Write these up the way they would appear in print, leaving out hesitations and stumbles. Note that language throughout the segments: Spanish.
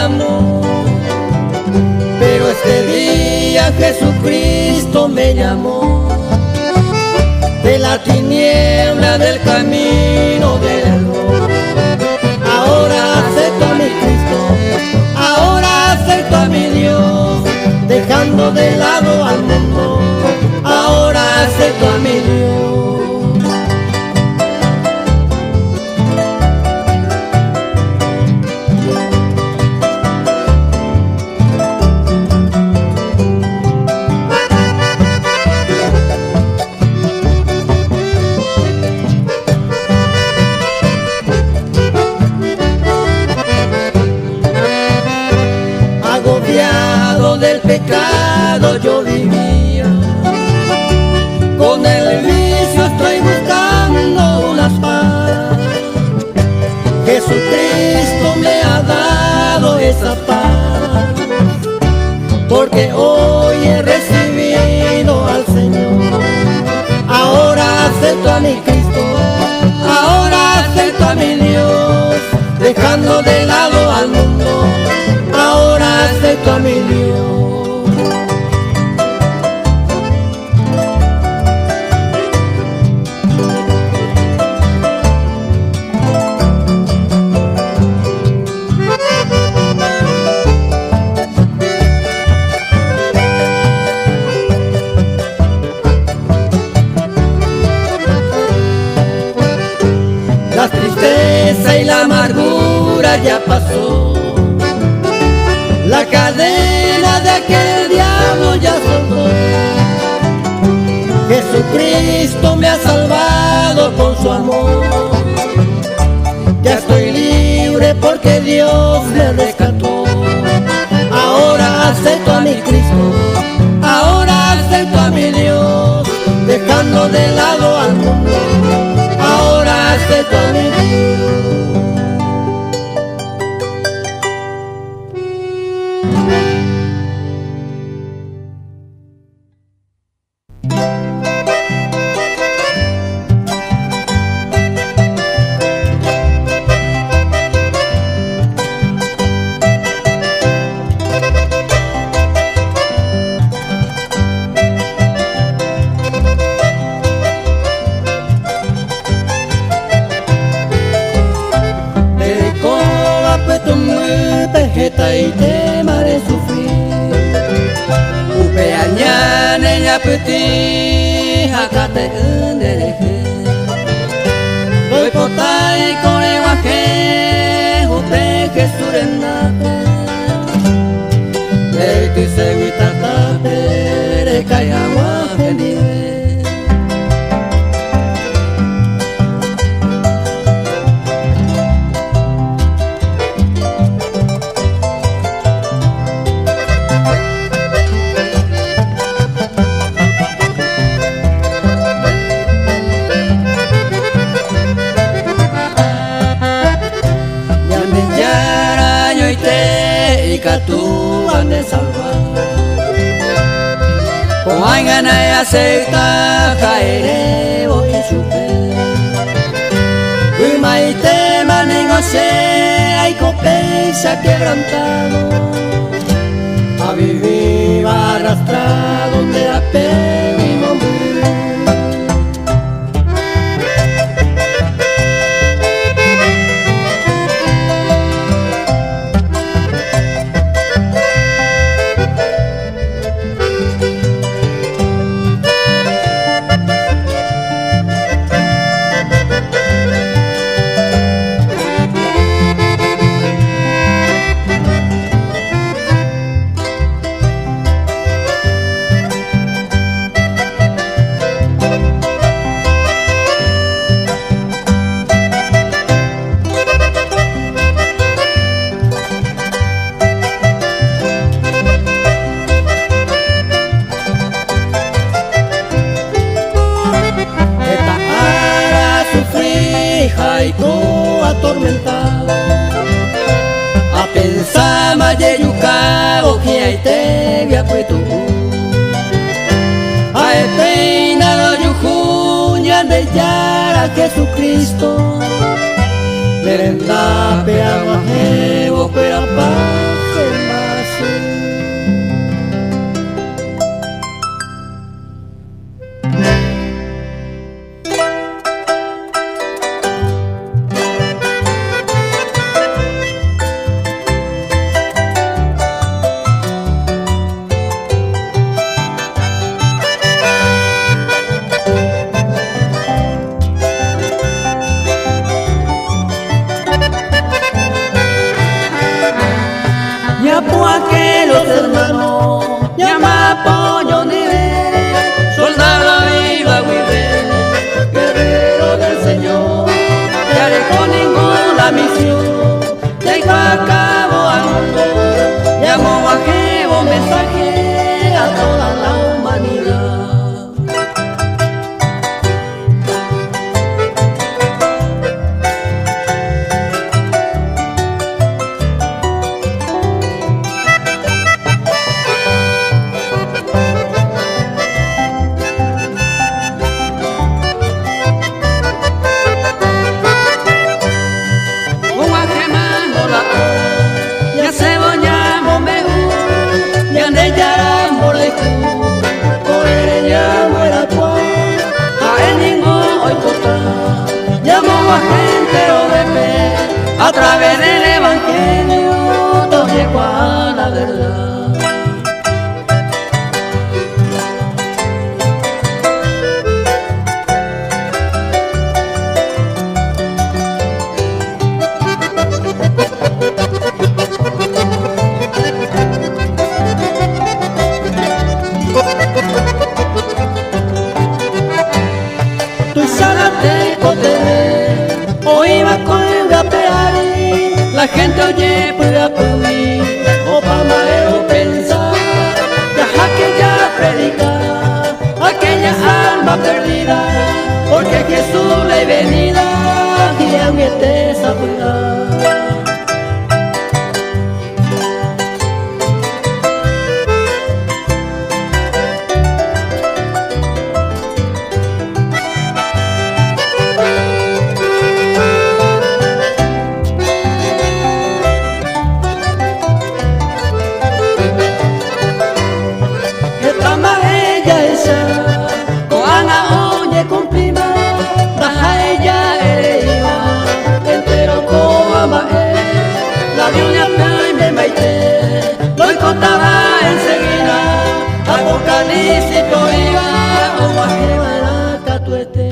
amó. Pero este día Jesucristo me llamó de la tiniebla del camino del error. Ahora acepto a mi Cristo, ahora acepto a mi Dios, dejando de lado al mundo, ahora acepto a mi Dios. Agobiado del pecado yo vivía, con el vicio estoy buscando una paz. Jesucristo me ha dado esa paz, porque hoy he recibido al Señor. Ahora acepto a mi Cristo, ahora acepto a mi Dios, dejando de lado al mundo, ahora acepto a mi Dios. La tristeza y la amargura ya pasó, la cadena de aquel diablo ya soltó. Jesucristo me ha salvado con su amor, ya estoy libre porque Dios me rescató. Ahora acepto a mi Cristo, ahora acepto a mi Dios, dejando de lado al mundo, ahora acepto a mi Dios. Y temaré sufrir upeañane ya peti hakate undereje doy potai kore waje upe que surenate leiti seguita tapere kaya waje nive. Tú han de salvar, con hay ganas de aceptar, caeré voy a sufrir. Y maite manegose, hay copecha quebrantado, a vivir arrastrado de la pena y morir. Atormentado a pensar más de yuca o que hay te via puesto a peinado yujuña de yara Jesucristo merenda pe agua jevo pero paz otra vez el evangelio nos llegó a la verdad. La gente oye pueda acudir, o pa' maero pensar, ya que ya predicar, aquella alma perdida, porque Jesús le venida y a mi etesa cuidar. Lo contaba enseguida, apocalipsis oiga, o majema catuete.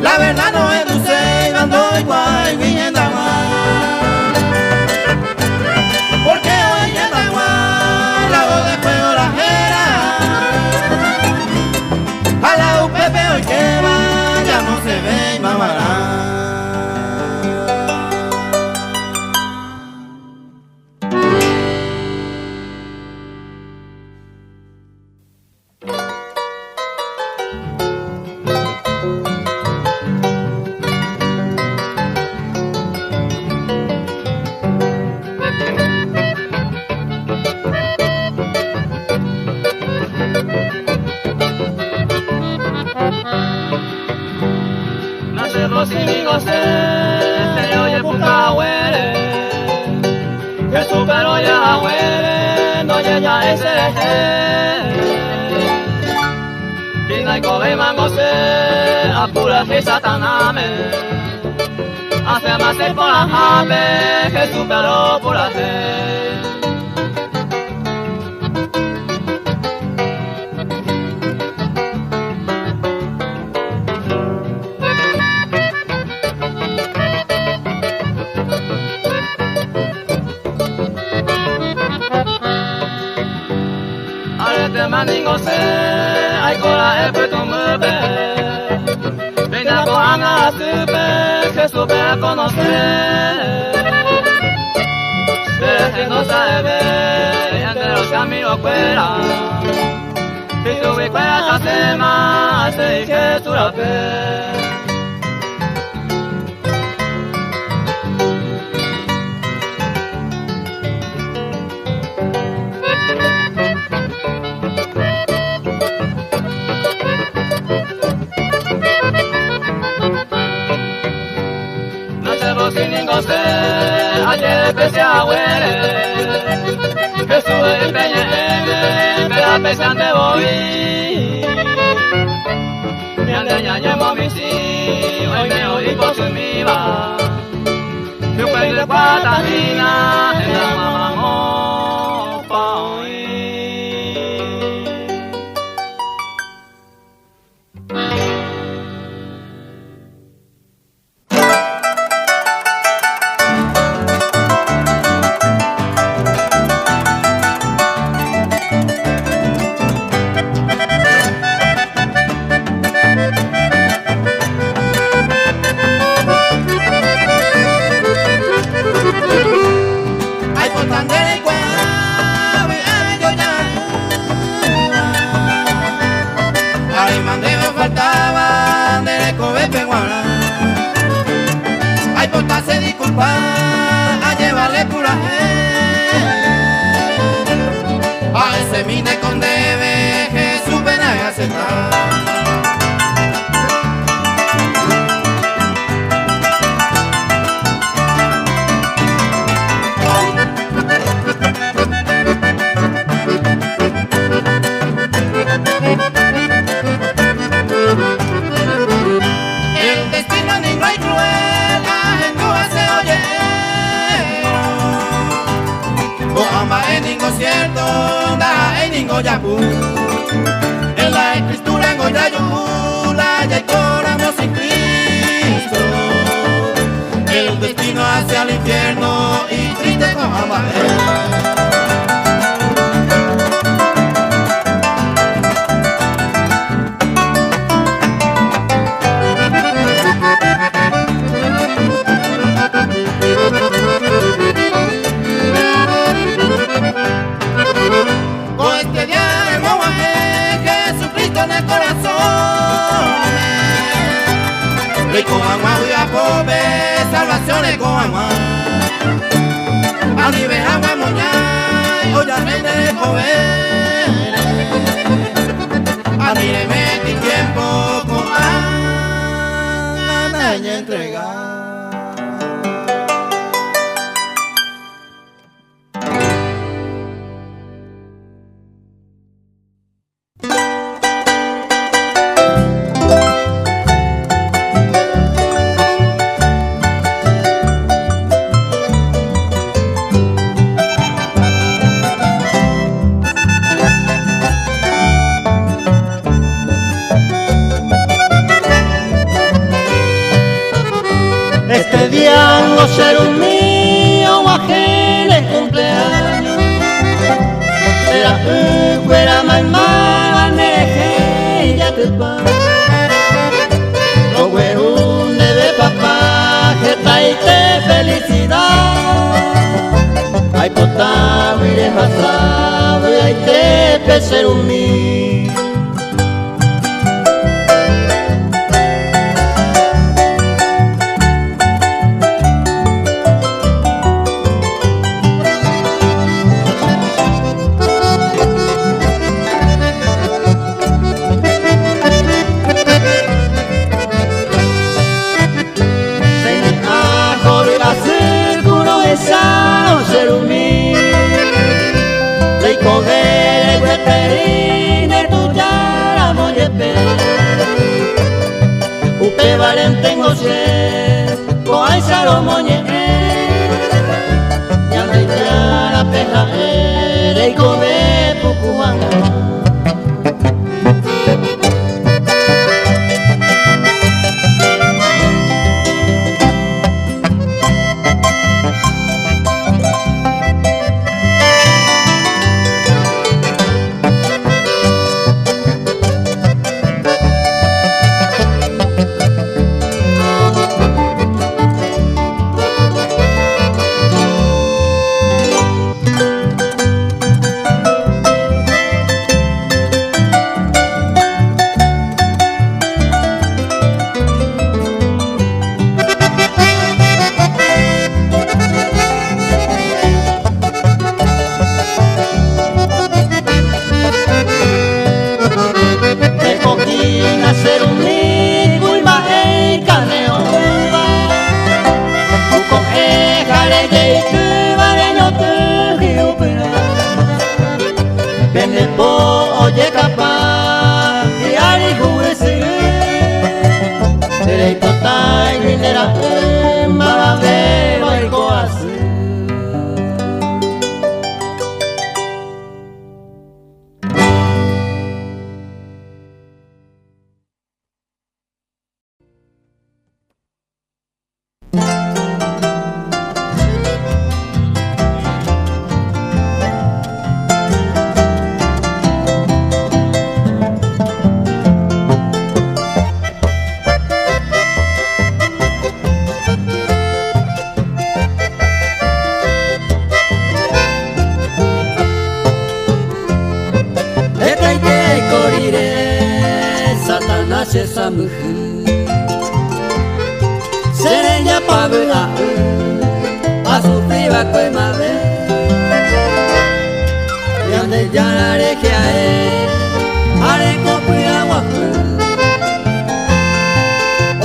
La verdad no es dulce, ando igual, vivienda más. Porque hoy en agua, la voz de fuego la jera. A la UPP hoy que va, ya no se ve y mamará. Hace más el por la jame, Jesús pero por la fe. Arete maningo se, ay cola el puesto mueve. Venga con Ana supe, que supe conocer. haciendo saber entre los caminos fuera. Si tuve cuenta se más se que tu la fe. Sin goce, ayer empecé a huele, Jesús empeñé, pero a pesar de voy. Me andañamos mis hijos, hoy me oí por su miva. Yo fui de Patamina, en la mamá pa' hoy. A llevarle pura a ese mine con debe Jesús ven a aceptar. El destino ni no hay cruel, en ningún cierto, da en ningún yapu. En la escritura en Goyayula, ya hay coramos sin Cristo. El destino hacia el infierno y triste con Amael. Con agua voy a pobre, salvaciones con agua. A nivel agua moña, hoy ya vende comer. A mí le metí tiempo con Ana y entregar. Este día no será un mío o ajeno el cumpleaños. Será un fuera mamá, neje, ya te va. Lo güero de papá, que traite felicidad. Hay potable y pasado y hay que ser un mío. Ser un mío, de coger el veterine me po oye capaz y ari juese Tere totai minera marabe baiko asu Samuhu Serenya pabua Asufri wa koe mabe Yande janare kiae Are kopuya wafu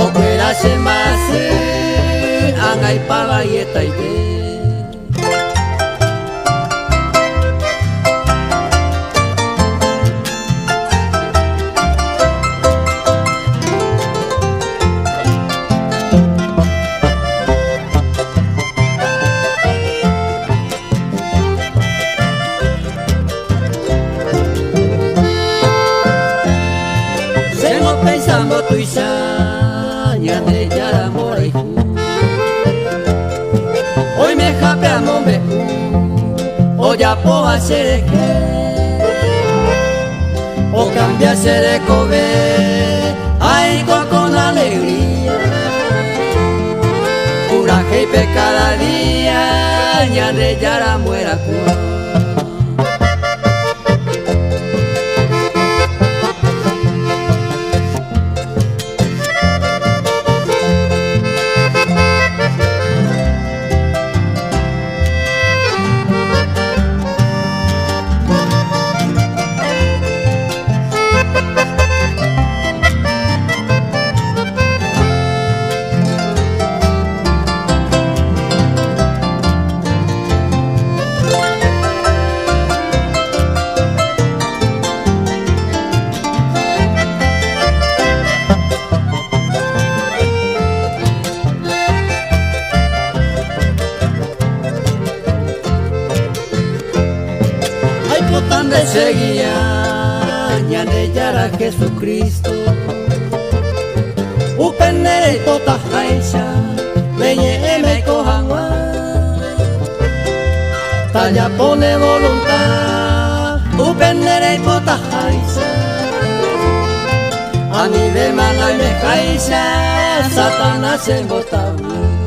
Okwera shemasu Angai pawa ietaite Pensando tu isa Yande yara morai Hoy me japea mombe O ya po hacer que O cambiarse de cobe Ay con alegría Coraje y pe cada día Yande yara muera seguía Yande yara Jesucristo Upenere tota haisha Leñe eme kohanwa Talla pone voluntad Upenere tota haisha Ani de mala me haisha Satanás en botabu